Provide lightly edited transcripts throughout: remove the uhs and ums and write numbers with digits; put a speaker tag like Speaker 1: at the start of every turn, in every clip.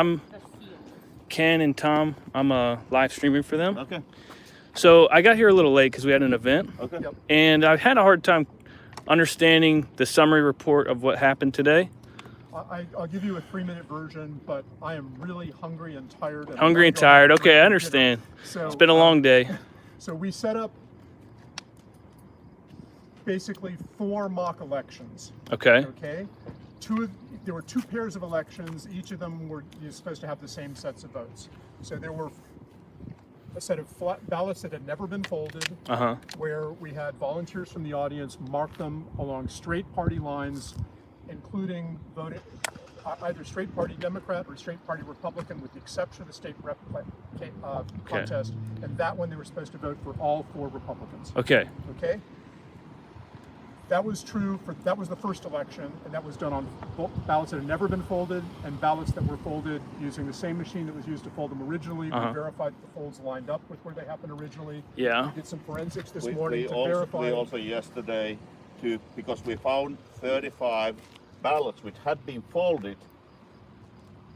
Speaker 1: I'm Ken and Tom. I'm live streaming for them.
Speaker 2: Okay.
Speaker 1: So I got here a little late because we had an event.
Speaker 2: Okay.
Speaker 3: Yep.
Speaker 1: And I had a hard time understanding the summary report of what happened today.
Speaker 3: I'll give you a 3-minute version, but I am really hungry and tired.
Speaker 1: Hungry and tired. Okay, I understand.
Speaker 3: So,
Speaker 1: It's been a long day.
Speaker 3: So we set up basically 4 mock elections.
Speaker 1: Okay.
Speaker 3: Okay. There were 2 pairs of elections. Each of them were supposed to have the same sets of votes. So there were a set of flat ballots that had never been folded, where we had volunteers from the audience mark them along straight party lines, including voting either straight party Democrat or straight party Republican, with the exception of the state rep contest. And that one they were supposed to vote for all 4 Republicans.
Speaker 1: Okay.
Speaker 3: Okay. That was true that was the first election, and that was done on ballots that had never been folded and ballots that were folded using the same machine that was used to fold them originally. We verified that the folds lined up with where they happened originally.
Speaker 1: Yeah.
Speaker 3: We did some forensics this morning to verify.
Speaker 2: We also yesterday, because we found 35 ballots which had been folded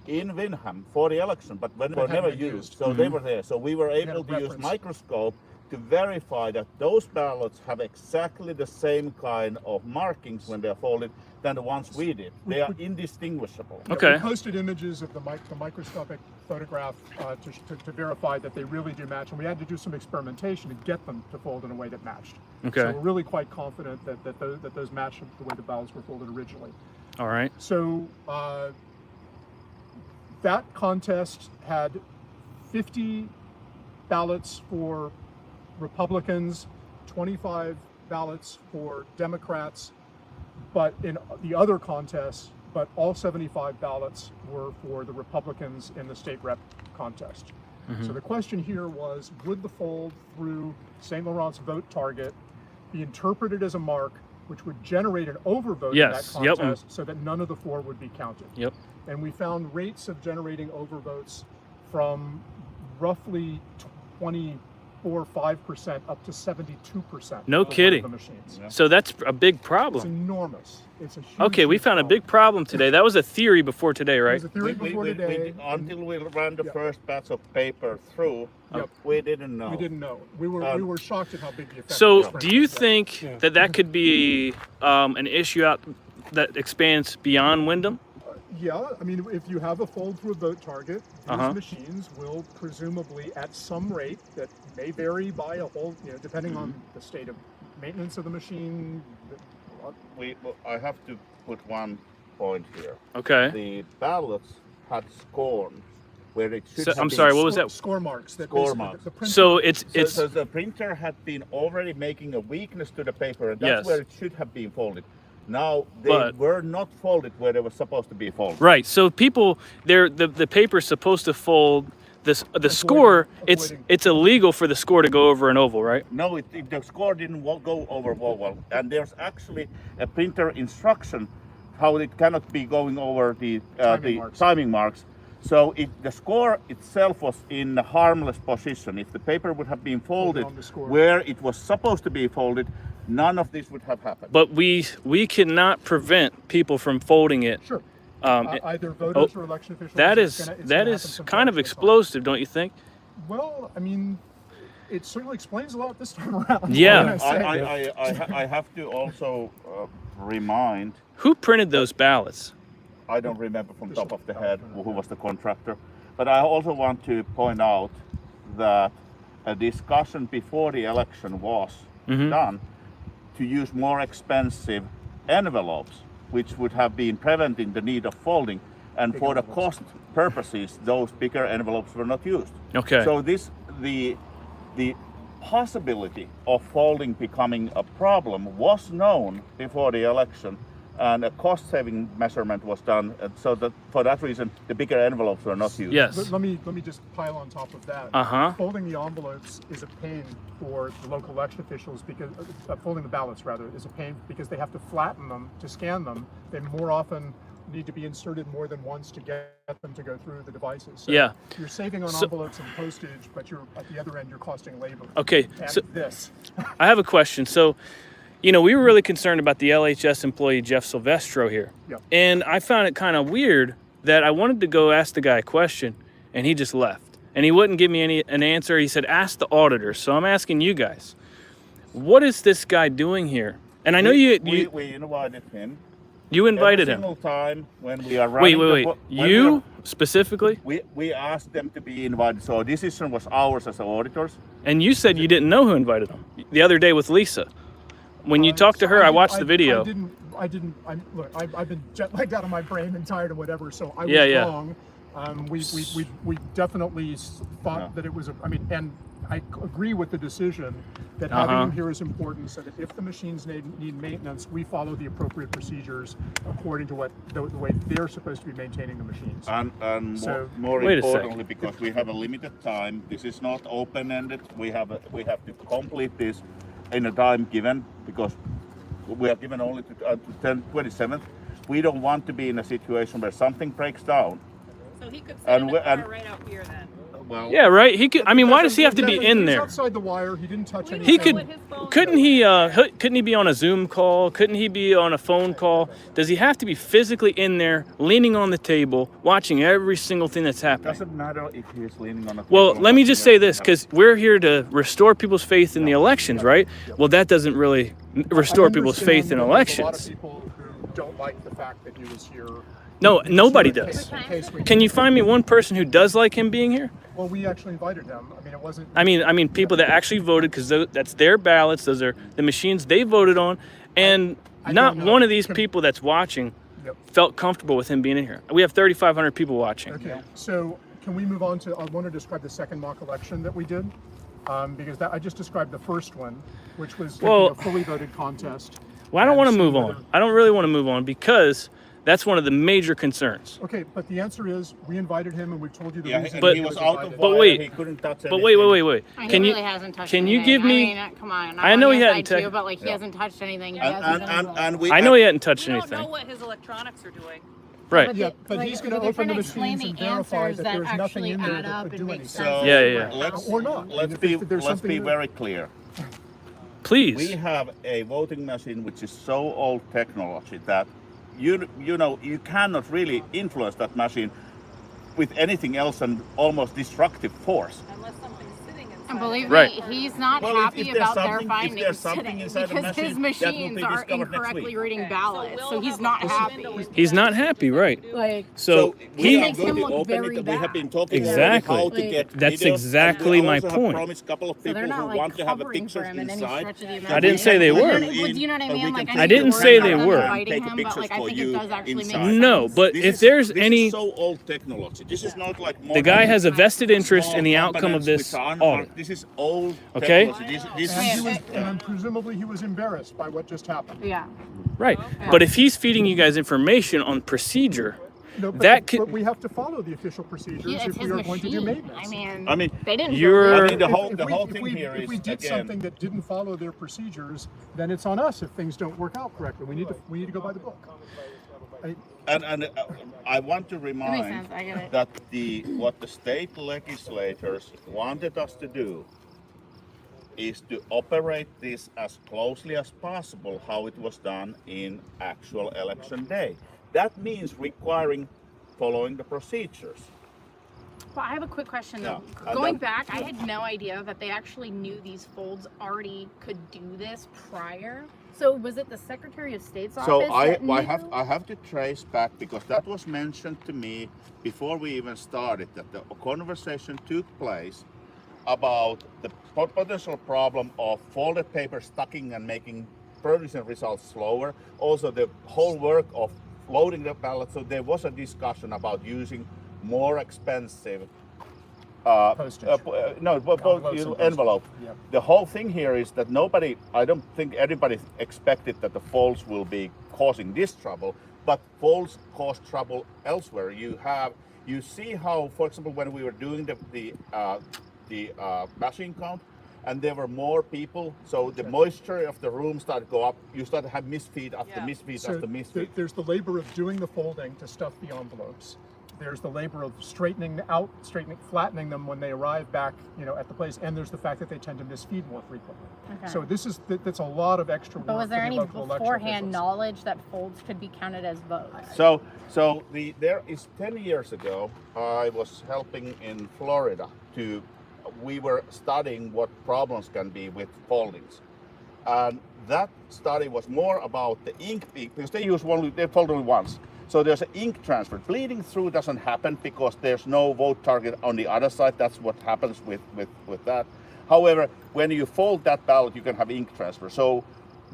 Speaker 2: in Windham for the election, but were never used. So they were there. So we were able to use microscope to verify that those ballots have exactly the same kind of markings when they're folded than the ones we did. They are indistinguishable.
Speaker 1: Okay.
Speaker 3: We posted images of the microscopic photograph to verify that they really do match, and we had to do some experimentation to get them to fold in a way that matched.
Speaker 1: Okay.
Speaker 3: So we're really quite confident that those match the way the ballots were folded originally.
Speaker 1: All right.
Speaker 3: So that contest had 50 ballots for Republicans, 25 ballots for Democrats, but in the other contests, but all 75 ballots were for the Republicans in the state rep contest. So the question here was, would the fold through St. Laurent's vote target be interpreted as a mark which would generate an overvote in that contest so that none of the 4 would be counted?
Speaker 1: Yep.
Speaker 3: And we found rates of generating overvotes from roughly 24 or 5% up to 72%.
Speaker 1: No kidding.
Speaker 3: The machines.
Speaker 2: Yeah.
Speaker 1: So that's a big
Speaker 3: It's
Speaker 1: problem.
Speaker 3: enormous. It's a huge,
Speaker 1: Okay, we
Speaker 3: huge
Speaker 1: found a
Speaker 3: problem.
Speaker 1: big problem today. That was a theory before today,
Speaker 3: It
Speaker 1: right?
Speaker 3: was a theory before today.
Speaker 2: Until we ran the first batch of paper through,
Speaker 3: Yep.
Speaker 2: we didn't know.
Speaker 3: We didn't know. We were shocked at how big the effect
Speaker 1: So
Speaker 3: was.
Speaker 1: do you think that could be an issue out that expands beyond Wyndham?
Speaker 3: Yeah, I mean, if you have a fold through a vote target, these machines will presumably, at some rate that may vary by a whole, depending on the state of maintenance of the machine.
Speaker 2: I have to put one point here.
Speaker 1: Okay.
Speaker 2: The ballots had scorn where it should have
Speaker 1: I'm
Speaker 2: been
Speaker 1: sorry, what was that?
Speaker 3: Score marks. That
Speaker 2: Score
Speaker 3: basically-
Speaker 2: marks.
Speaker 3: the printer-
Speaker 1: So it's
Speaker 2: So the printer had been already making a weakness to the paper, and
Speaker 1: Yes.
Speaker 2: that's where it should have been folded. Now they
Speaker 1: But-
Speaker 2: were not folded where they were supposed to be folded.
Speaker 1: right. So people, the paper's supposed to fold this. The score.
Speaker 3: avoiding.
Speaker 1: It's illegal for the score to go over an oval, right?
Speaker 2: No, the score didn't go over well, and there's actually a printer instruction how it cannot be going over the timing marks. So the score itself was in a harmless position. If the paper would have been folded
Speaker 3: on the score.
Speaker 2: where it was supposed to be folded, none of this would have happened.
Speaker 1: But we cannot prevent people from folding it.
Speaker 3: Sure.
Speaker 1: Um,
Speaker 3: Either voters or election officials.
Speaker 1: that
Speaker 3: It's
Speaker 1: is
Speaker 3: gonna- it's
Speaker 1: that
Speaker 3: gonna
Speaker 1: is
Speaker 3: happen
Speaker 1: kind of
Speaker 3: sometimes.
Speaker 1: explosive, don't you think?
Speaker 3: Well, I mean, it certainly explains a lot this time around.
Speaker 1: Yeah.
Speaker 3: I'm gonna say.
Speaker 2: I have to also remind,
Speaker 1: Who printed those ballots?
Speaker 2: I don't remember from top of the head who was the contractor, but I also want to point out that a discussion before the election was done to use more expensive envelopes, which would have been preventing the need of folding, and for the cost purposes, those bigger envelopes were not used.
Speaker 1: Okay.
Speaker 2: So the possibility of folding becoming a problem was known before the election, and a cost-saving measurement was done, and so that for that reason, the bigger envelopes were not used.
Speaker 1: Yes.
Speaker 3: Let me just pile on top of that. Folding the envelopes is a pain for the local election officials because folding the ballots rather is a pain because they have to flatten them to scan them. They more often need to be inserted more than once to get them to go through the devices. So
Speaker 1: Yeah.
Speaker 3: you're saving on envelopes and postage, but you're at the other end you're costing labor.
Speaker 1: Okay.
Speaker 3: And
Speaker 1: So
Speaker 3: this.
Speaker 1: I have a question. So, we were really concerned about the LHS employee Jeff Silvestro here,
Speaker 3: Yep.
Speaker 1: and I found it kind of weird that I wanted to go ask the guy a question, and he just left. And he wouldn't give me an answer. He said, ask the auditor. So I'm asking you guys, what is this guy doing here? And I know
Speaker 2: we
Speaker 1: you
Speaker 2: invited him.
Speaker 1: you invited
Speaker 2: Every
Speaker 1: him.
Speaker 2: single time when we are running
Speaker 1: Wait. You specifically?
Speaker 2: we asked them to be invited. So decision was ours as auditors.
Speaker 1: And you said you didn't know who invited him the other day with Lisa. When you talked to her, I watched the video.
Speaker 3: Look, I've been jet lagged out of my brain and tired or whatever, so I was
Speaker 1: Yeah.
Speaker 3: wrong. We definitely thought that it was, and I agree with the decision that having him here is important, so that if the machines need maintenance, we follow the appropriate procedures according to the way they're supposed to be maintaining the machines.
Speaker 2: And
Speaker 3: So-
Speaker 2: more
Speaker 1: Wait a
Speaker 2: importantly, because we have a limited time, this is not open-ended. We have to complete this in a time given, because we are given only to 27th. We don't want to be in a situation where something breaks down.
Speaker 4: So he could sit
Speaker 2: And
Speaker 4: in the
Speaker 2: we-
Speaker 4: car
Speaker 2: and-
Speaker 4: right out here then.
Speaker 2: Well,
Speaker 1: Yeah, right. He could. I mean, why does he have to be in
Speaker 3: He's
Speaker 1: there?
Speaker 3: outside the wire. He didn't touch
Speaker 4: We
Speaker 3: anything.
Speaker 1: He
Speaker 4: don't know
Speaker 1: could.
Speaker 4: what his phone
Speaker 1: Couldn't he? Couldn't he be on a Zoom call? Couldn't he be on a phone call? Does he have to be physically in there, leaning on the table, watching every single thing that's happening?
Speaker 2: doesn't matter if he's leaning on a
Speaker 1: Well,
Speaker 2: table or
Speaker 1: let me
Speaker 2: not.
Speaker 1: just say this, because we're here to restore people's faith in the elections, right? Well, that doesn't really restore people's faith in
Speaker 3: A lot of
Speaker 1: elections.
Speaker 3: people who don't like the fact that he was here.
Speaker 1: No, nobody
Speaker 3: In
Speaker 1: does.
Speaker 3: case we-
Speaker 1: Can you find me one person who does like him being here?
Speaker 3: Well, we actually invited him. It wasn't.
Speaker 1: I mean, people that actually voted, because that's their ballots. Those are the machines they voted on, and
Speaker 3: I
Speaker 1: not
Speaker 3: don't know.
Speaker 1: one of these people that's watching
Speaker 3: Yep.
Speaker 1: felt comfortable with him being in here. We have 3,500 people watching.
Speaker 3: Okay, so can we move on to? I want to describe the second mock election that we did, because I just described the first one, which was
Speaker 1: Well-
Speaker 3: a fully voted contest.
Speaker 1: Well, I don't
Speaker 3: And
Speaker 1: want to
Speaker 3: see
Speaker 1: move
Speaker 3: whether-
Speaker 1: on. I don't really want to move on because that's one of the major concerns.
Speaker 3: Okay, but the answer is we invited him, and we've told you the
Speaker 2: Yeah,
Speaker 3: reason.
Speaker 2: and
Speaker 1: But-
Speaker 2: he was
Speaker 3: invited.
Speaker 2: out of
Speaker 1: But
Speaker 2: wire,
Speaker 1: wait.
Speaker 2: he couldn't touch
Speaker 1: But wait.
Speaker 5: He
Speaker 1: Can
Speaker 5: really
Speaker 1: you?
Speaker 5: hasn't touched
Speaker 1: can you
Speaker 5: anything.
Speaker 1: give me-
Speaker 5: I mean, come on.
Speaker 1: I know he
Speaker 5: on
Speaker 1: hadn't
Speaker 5: his side
Speaker 1: tech-
Speaker 5: too, but like he
Speaker 2: Yeah.
Speaker 5: hasn't touched anything. He
Speaker 2: And,
Speaker 5: hasn't
Speaker 2: and,
Speaker 5: done
Speaker 2: and we
Speaker 1: I know he hadn't touched
Speaker 4: We don't
Speaker 1: anything.
Speaker 4: know what his electronics are doing.
Speaker 1: Right.
Speaker 3: Yeah, but he's going to
Speaker 5: they're
Speaker 3: open the
Speaker 5: trying to explain
Speaker 3: machines and
Speaker 5: the
Speaker 3: verify
Speaker 5: answers
Speaker 3: that
Speaker 5: that
Speaker 3: there's nothing
Speaker 5: actually
Speaker 3: in there
Speaker 5: add
Speaker 3: that
Speaker 5: up
Speaker 3: would
Speaker 5: and
Speaker 3: do
Speaker 5: make
Speaker 3: anything.
Speaker 5: sense.
Speaker 2: So
Speaker 1: Yeah.
Speaker 3: Or not.
Speaker 2: let's
Speaker 3: If
Speaker 2: be
Speaker 3: there's
Speaker 2: let's
Speaker 3: something
Speaker 2: be
Speaker 3: that-
Speaker 2: very clear.
Speaker 1: Please.
Speaker 2: We have a voting machine which is so old technology that you know you cannot really influence that machine with anything else than almost destructive force.
Speaker 4: Unless something's sitting inside.
Speaker 5: And believe
Speaker 1: Right.
Speaker 5: me, he's not
Speaker 2: Well, if
Speaker 5: happy
Speaker 2: there's
Speaker 5: about their
Speaker 2: something- if
Speaker 5: findings
Speaker 2: there's something
Speaker 5: today
Speaker 2: inside the
Speaker 5: because his
Speaker 2: machine, that will
Speaker 5: machines
Speaker 2: be
Speaker 5: are
Speaker 2: discovered next
Speaker 5: incorrectly
Speaker 2: week.
Speaker 5: reading
Speaker 4: Okay,
Speaker 5: ballots,
Speaker 4: we'll
Speaker 5: so he's
Speaker 4: have
Speaker 5: not
Speaker 4: a
Speaker 5: happy.
Speaker 4: window with
Speaker 1: He's
Speaker 4: that
Speaker 1: not
Speaker 4: to see
Speaker 1: happy,
Speaker 4: what
Speaker 1: right?
Speaker 4: they're doing.
Speaker 5: Like,
Speaker 1: So
Speaker 2: we
Speaker 1: he
Speaker 2: are
Speaker 5: makes
Speaker 2: going
Speaker 5: him
Speaker 2: to
Speaker 5: look
Speaker 2: open
Speaker 5: very
Speaker 2: it. We have been talking
Speaker 1: Exactly.
Speaker 2: already how to get
Speaker 1: That's
Speaker 2: videos,
Speaker 1: exactly
Speaker 2: and we
Speaker 1: my
Speaker 2: also have
Speaker 1: point.
Speaker 2: promised a couple of
Speaker 5: so
Speaker 2: people
Speaker 5: they're not
Speaker 2: who
Speaker 5: like
Speaker 2: want to have a
Speaker 5: covering for
Speaker 2: pictures
Speaker 5: him in any
Speaker 2: inside.
Speaker 5: stretch of the
Speaker 2: that
Speaker 1: I didn't
Speaker 2: we
Speaker 1: say
Speaker 2: can
Speaker 1: they
Speaker 2: put
Speaker 1: were.
Speaker 2: you in,
Speaker 5: Do you know what I
Speaker 2: or we
Speaker 5: mean?
Speaker 2: can
Speaker 5: Like,
Speaker 2: take
Speaker 1: I didn't
Speaker 2: you
Speaker 1: say
Speaker 2: around
Speaker 1: they
Speaker 2: and
Speaker 1: were.
Speaker 5: inviting
Speaker 2: take
Speaker 5: him, but
Speaker 2: pictures
Speaker 5: like I
Speaker 2: for
Speaker 5: think it
Speaker 2: you
Speaker 5: does actually make
Speaker 2: inside.
Speaker 5: sense.
Speaker 1: No, but
Speaker 2: This
Speaker 1: if
Speaker 2: is-
Speaker 1: there's
Speaker 2: this
Speaker 1: any,
Speaker 2: is so old technology. This is not like
Speaker 1: the guy
Speaker 2: modern
Speaker 1: has a vested interest in the
Speaker 2: small
Speaker 1: outcome of
Speaker 2: components
Speaker 1: this
Speaker 2: which are
Speaker 1: audit.
Speaker 2: This is old
Speaker 1: Okay.
Speaker 2: technology. This
Speaker 3: And,
Speaker 2: is,
Speaker 3: he was, and presumably he was embarrassed by what just happened.
Speaker 5: Yeah.
Speaker 1: Right. But if he's feeding you guys information on procedure,
Speaker 3: No, but,
Speaker 1: That could-
Speaker 3: but we have to follow the official procedures
Speaker 5: Yeah,
Speaker 3: if
Speaker 5: it's
Speaker 3: we
Speaker 5: his
Speaker 3: are going to do
Speaker 5: machine.
Speaker 3: maintenance.
Speaker 2: I mean,
Speaker 5: they didn't.
Speaker 1: you're-
Speaker 5: build
Speaker 2: I
Speaker 5: it.
Speaker 2: mean, the whole
Speaker 3: If
Speaker 2: the
Speaker 3: we-
Speaker 2: whole
Speaker 3: if
Speaker 2: thing
Speaker 3: we-
Speaker 2: here
Speaker 3: if
Speaker 2: is
Speaker 3: we did
Speaker 2: again.
Speaker 3: something that didn't follow their procedures, then it's on us if things don't work out correctly. We need to go by the book.
Speaker 2: And I want to
Speaker 5: That makes
Speaker 2: remind
Speaker 5: sense. I get it.
Speaker 2: that what the state legislators wanted us to do is to operate this as closely as possible how it was done in actual election day. That means requiring following the procedures.
Speaker 5: Well, I have a quick question though.
Speaker 2: Yeah, and
Speaker 5: Going
Speaker 2: then-
Speaker 5: back, I had no idea that they actually knew these folds already could do this prior. So was it the Secretary of State's
Speaker 2: So
Speaker 5: office?
Speaker 2: I
Speaker 5: that
Speaker 2: I have to trace back because that was mentioned to me before we even started that the conversation took place about the potential problem of folded paper stacking and making producing results slower. Also the whole work of loading the ballot. So there was a discussion about using more expensive
Speaker 3: Postage.
Speaker 2: envelope.
Speaker 3: Envelope. Yep.
Speaker 2: The whole thing here is that I don't think anybody expected that the folds will be causing this trouble, but folds cause trouble elsewhere. You see how, for example, when we were doing the machine count, and there were more people, so the moisture of the room started to go up. You start to have misfeed after
Speaker 4: Yeah.
Speaker 2: misfeed
Speaker 3: So
Speaker 2: after misfeed.
Speaker 3: there's the labor of doing the folding to stuff the envelopes. there's the labor of flattening them when they arrive back, at the place, and there's the fact that they tend to misfeed more frequently.
Speaker 5: Okay.
Speaker 3: So that's a lot of extra work.
Speaker 5: But was there
Speaker 3: for the
Speaker 5: any
Speaker 3: local election
Speaker 5: beforehand
Speaker 3: officials.
Speaker 5: knowledge that folds could be counted as votes?
Speaker 2: So there is 10 years ago, I was helping in Florida we were studying what problems can be with foldings. And that study was more about the ink, because they fold only once. So there's an ink transfer. Bleeding through doesn't happen because there's no vote target on the other side. That's what happens with that. However, when you fold that ballot, you can have ink transfer. So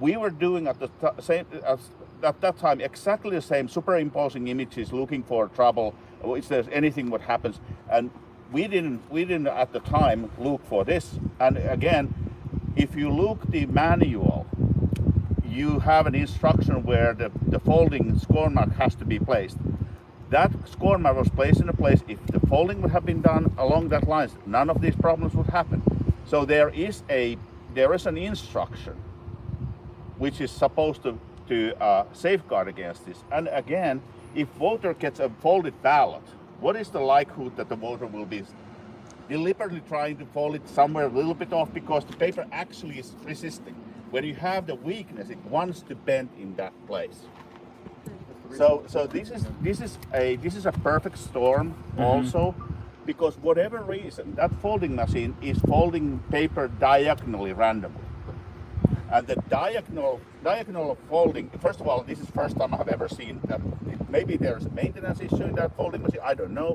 Speaker 2: we were doing at that time exactly the same, superimposing images, looking for trouble, if there's anything what happens. And we didn't at the time look for this. And again, if you look the manual, you have an instruction where the folding score mark has to be placed. That score mark was placed in a place. If the folding would have been done along that lines, none of these problems would happen. So there is an instruction which is supposed to safeguard against this. And again, if voter gets a folded ballot, what is the likelihood that the voter will be deliberately trying to fold it somewhere a little bit off because the paper actually is resisting? When you have the weakness, it wants to bend in that place. So this is a perfect storm also, because whatever reason, that folding machine is folding paper diagonally randomly. And the diagonal of folding, first of all, this is the first time I have ever seen that. Maybe there's a maintenance issue in that folding machine. I don't know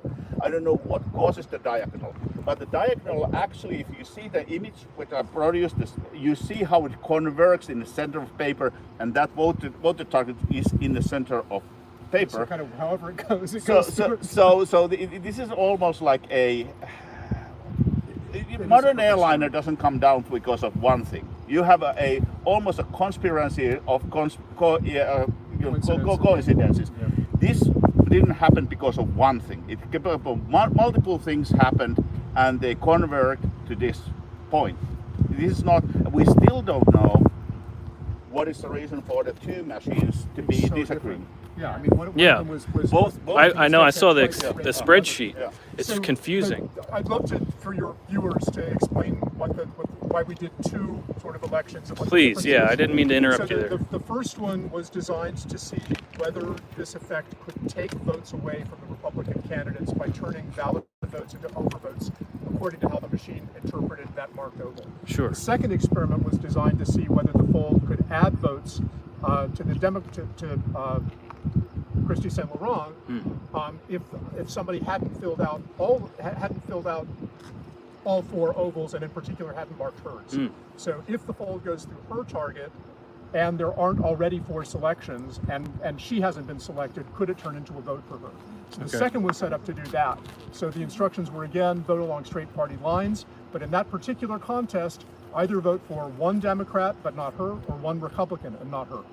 Speaker 2: what causes the diagonal. But the diagonal, actually, if you see the image which I produced, you see how it converges in the center of paper, and that voter target is in the center of paper.
Speaker 3: So kind of however it goes,
Speaker 2: this is almost like a modern airliner doesn't come down because of one thing. You have almost a conspiracy of coincidences.
Speaker 3: Yeah.
Speaker 2: This didn't happen because of one thing. Multiple things happened, and they convert to this point. This is not. We still don't know what is the reason for the two machines to be
Speaker 3: So
Speaker 2: disagreeing.
Speaker 3: different. Yeah, I mean, one of them was
Speaker 2: Both
Speaker 1: I know. I saw the
Speaker 3: Yeah.
Speaker 1: spreadsheet.
Speaker 2: Yeah.
Speaker 1: It's
Speaker 3: So,
Speaker 1: confusing.
Speaker 3: but I'd love for your viewers to explain why we did two sort of elections. And what the
Speaker 1: Please,
Speaker 3: difference
Speaker 1: yeah,
Speaker 3: is.
Speaker 1: I didn't mean to interrupt
Speaker 3: So
Speaker 1: you there.
Speaker 3: the first one was designed to see whether this effect could take votes away from the Republican candidates by turning valid votes into overvotes, according to how the machine interpreted that marked oval.
Speaker 1: Sure.
Speaker 3: The second experiment was designed to see whether the fold could add votes to Christy Saint Laurent if somebody hadn't filled out all four ovals, and in particular hadn't marked hers. So if the fold goes through her target and there aren't already four selections and she hasn't been selected, could it turn into a vote for her? So the second was set up to do that. So the instructions were, again, vote along straight party lines, but in that particular contest, either vote for one Democrat but not her, or one Republican and not her.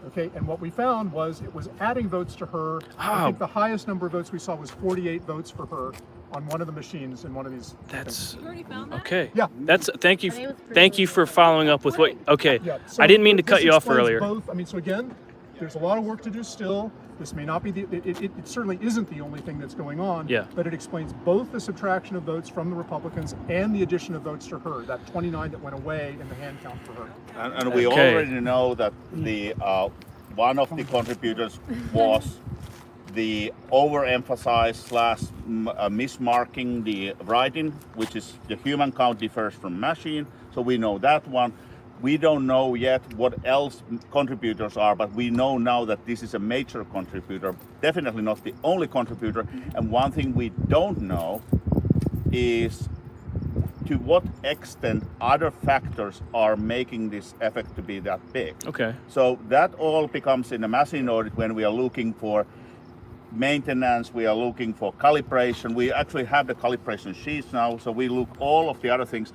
Speaker 3: Okay, and what we found was it was adding votes to her. I think the highest number of votes we saw was 48 votes for her on one of the machines in one of these.
Speaker 1: That's
Speaker 4: You already found that?
Speaker 1: okay.
Speaker 3: Yeah.
Speaker 1: Thank you.
Speaker 5: I think it was pretty
Speaker 1: Thank you for following up with what. Okay.
Speaker 3: Yeah, so
Speaker 1: I didn't mean to
Speaker 3: this
Speaker 1: cut you off
Speaker 3: explains
Speaker 1: earlier.
Speaker 3: Both. I mean, so again, there's a lot of work to do still. This may not be it certainly isn't the only thing that's going on.
Speaker 1: Yeah.
Speaker 3: But it explains both the subtraction of votes from the Republicans and the addition of votes to her. That 29 that went away in the hand count for her.
Speaker 2: And we
Speaker 1: Okay.
Speaker 2: already know that the one of the contributors was the overemphasize / mismarking the writing, which is the human count differs from machine. So we know that one. We don't know yet what else contributors are, but we know now that this is a major contributor, definitely not the only contributor. And one thing we don't know is to what extent other factors are making this effect to be that big.
Speaker 1: Okay.
Speaker 2: So that all becomes in a machine audit when we are looking for maintenance, we are looking for calibration. We actually have the calibration sheets now, so we look all of the other things.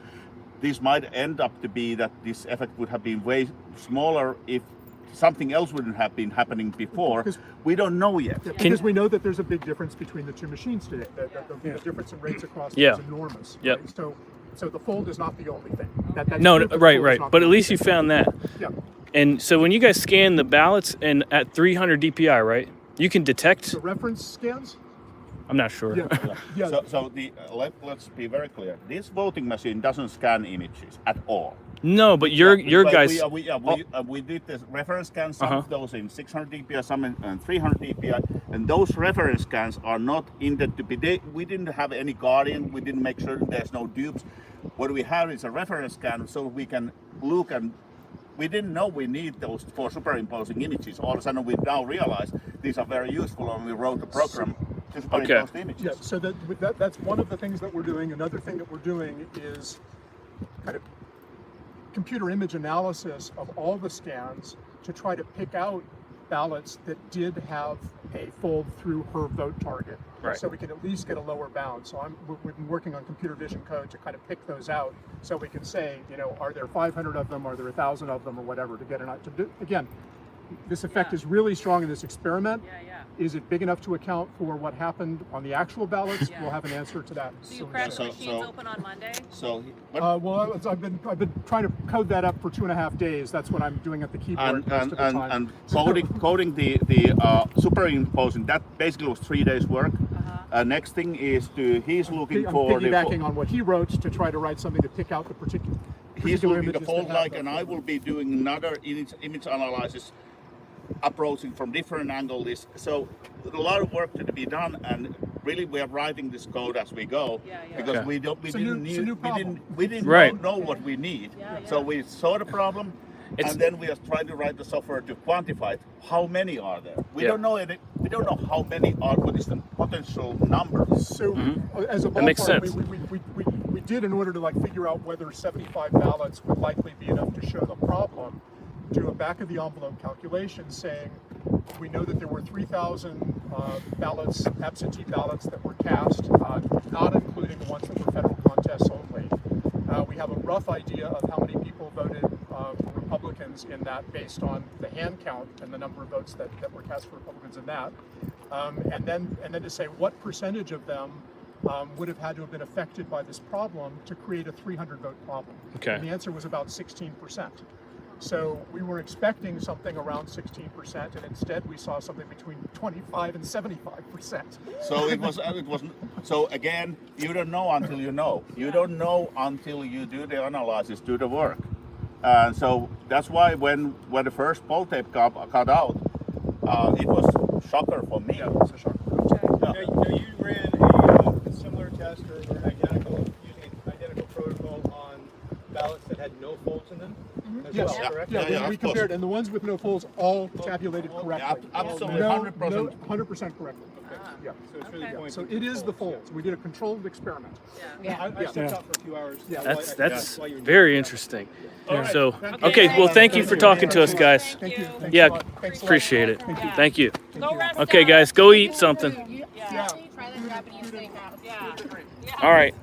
Speaker 2: This might end up to be that this effect would have been way smaller if something else wouldn't have been happening before.
Speaker 3: Because-
Speaker 2: We don't know yet.
Speaker 3: Yeah, because we know that there's a big difference between the two machines today. The difference in rates across them
Speaker 1: Yeah.
Speaker 3: is enormous.
Speaker 1: Yep.
Speaker 3: Right? So the fold is not the only thing.
Speaker 1: No,
Speaker 3: The
Speaker 1: right,
Speaker 3: fold is
Speaker 1: right.
Speaker 3: not
Speaker 1: But
Speaker 3: the
Speaker 1: at
Speaker 3: only
Speaker 1: least you
Speaker 3: thing.
Speaker 1: found that.
Speaker 3: Yeah.
Speaker 1: And so when you guys scan the ballots and at 300 DPI, right? You can detect.
Speaker 3: The reference scans.
Speaker 1: I'm not sure.
Speaker 3: Yeah. Yeah.
Speaker 2: So let's be very clear. This voting machine doesn't scan images at all.
Speaker 1: No, but your
Speaker 2: But
Speaker 1: guys.
Speaker 2: we did this reference scans, some
Speaker 1: Uh-huh.
Speaker 2: of those in 600 dpi, some in 300 dpi, and those reference scans are not intended to be. We didn't have any guardian. We didn't make sure there's no dupes. What we have is a reference scan, so we can look, and we didn't know we need those for superimposing images. All of a sudden, we now realize these are very useful, and we wrote the program to superimpose the images.
Speaker 3: Yeah, so that's one of the things that we're doing. Another thing that we're doing is kind of computer image analysis of all the scans to try to pick out ballots that did have a fold through her vote target.
Speaker 1: Right.
Speaker 3: So we can at least get a lower bound. So we've been working on computer vision code to kind of pick those out so we can say, you know, are there 500 of them, are there 1,000 of them, or whatever, to get an, to do, again, this effect
Speaker 4: Yeah.
Speaker 3: is really strong in this experiment.
Speaker 4: Yeah, yeah.
Speaker 3: Is it big enough to account for what happened on the actual ballots?
Speaker 4: Yeah.
Speaker 3: We'll have an answer to that.
Speaker 4: So you
Speaker 3: soon.
Speaker 4: crack the
Speaker 2: So-
Speaker 4: machines
Speaker 2: so-
Speaker 4: open on Monday?
Speaker 2: So,
Speaker 3: Well, I've been trying to code that up for 2.5 days. That's what I'm doing at the keyboard
Speaker 2: and
Speaker 3: most
Speaker 2: and,
Speaker 3: of the
Speaker 2: and,
Speaker 3: time.
Speaker 2: and coding the superimposing, that basically was 3 days work. Next thing is he's looking
Speaker 3: I'm
Speaker 2: for the
Speaker 3: piggybacking on what he wrote to try to write something to pick out the particular.
Speaker 2: he's looking the
Speaker 3: images that
Speaker 2: fold
Speaker 3: have
Speaker 2: like,
Speaker 3: them.
Speaker 2: and I will be doing another image analysis, approaching from different angles. So a lot of work to be done, and really we are writing this code as we go,
Speaker 4: Yeah, yeah.
Speaker 2: because
Speaker 1: Okay.
Speaker 2: we
Speaker 3: It's a new-
Speaker 2: didn't
Speaker 3: it's a new problem.
Speaker 1: Right.
Speaker 2: know what we need.
Speaker 4: Yeah,
Speaker 2: So
Speaker 4: yeah.
Speaker 2: we saw the problem.
Speaker 1: It's-
Speaker 2: And then we are trying to write the software to quantify it. How many are there? We
Speaker 1: Yeah.
Speaker 2: don't know it. We don't know how many are. What is the potential number?
Speaker 3: So as a
Speaker 1: That makes
Speaker 3: ballpark,
Speaker 1: sense.
Speaker 3: we did, in order to like figure out whether 75 ballots would likely be enough to show the problem, do a back of the envelope calculation saying we know that there were 3,000 ballots, absentee ballots that were cast, not including the ones that were federal contests only. We have a rough idea of how many people voted for Republicans in that based on the hand count and the number of votes that were cast for Republicans in that. And then to say what percentage of them would have had to have been affected by this problem to create a 300 vote problem.
Speaker 1: Okay.
Speaker 3: And the answer was about 16%. So we were expecting something around 16%, and instead we saw something between 25 and 75%.
Speaker 2: So it was. So again, you don't know until you know. You don't know until you do the analysis, do the work. And so that's why when the first poll tape got out, it was a shocker for me.
Speaker 3: Yeah, it's a shock.
Speaker 6: Now, you ran a similar test or identical, using an identical protocol on ballots that had no folds in them as
Speaker 3: Yes.
Speaker 6: well, correct?
Speaker 3: Yeah,
Speaker 2: Yeah,
Speaker 3: we
Speaker 2: of course.
Speaker 3: compared, and the ones with no folds all tabulated correctly.
Speaker 2: Absolutely,
Speaker 3: No,
Speaker 2: 100%.
Speaker 3: 100% correctly. Yeah.
Speaker 6: So it's really
Speaker 4: Okay.
Speaker 6: pointing
Speaker 3: So
Speaker 6: to
Speaker 3: it is the
Speaker 6: folds,
Speaker 3: folds. We did a controlled experiment.
Speaker 4: Yeah.
Speaker 6: I stepped
Speaker 3: Yeah.
Speaker 6: out for a few hours.
Speaker 3: Yeah.
Speaker 1: That's
Speaker 6: while you were
Speaker 1: very
Speaker 6: doing
Speaker 1: interesting.
Speaker 2: All right.
Speaker 1: So
Speaker 3: Thank
Speaker 4: you.
Speaker 1: okay, well, thank you for talking to us, guys.
Speaker 3: Thank you. Thanks
Speaker 1: Yeah,
Speaker 3: a lot. Thanks a lot.
Speaker 1: appreciate it.
Speaker 4: you.
Speaker 1: Thank you.
Speaker 4: Go rest
Speaker 1: Okay,
Speaker 4: up.
Speaker 1: guys, go eat something.
Speaker 5: You
Speaker 4: Yeah.
Speaker 5: try that Japanese steakhouse.
Speaker 4: Yeah. Yeah.
Speaker 1: All right.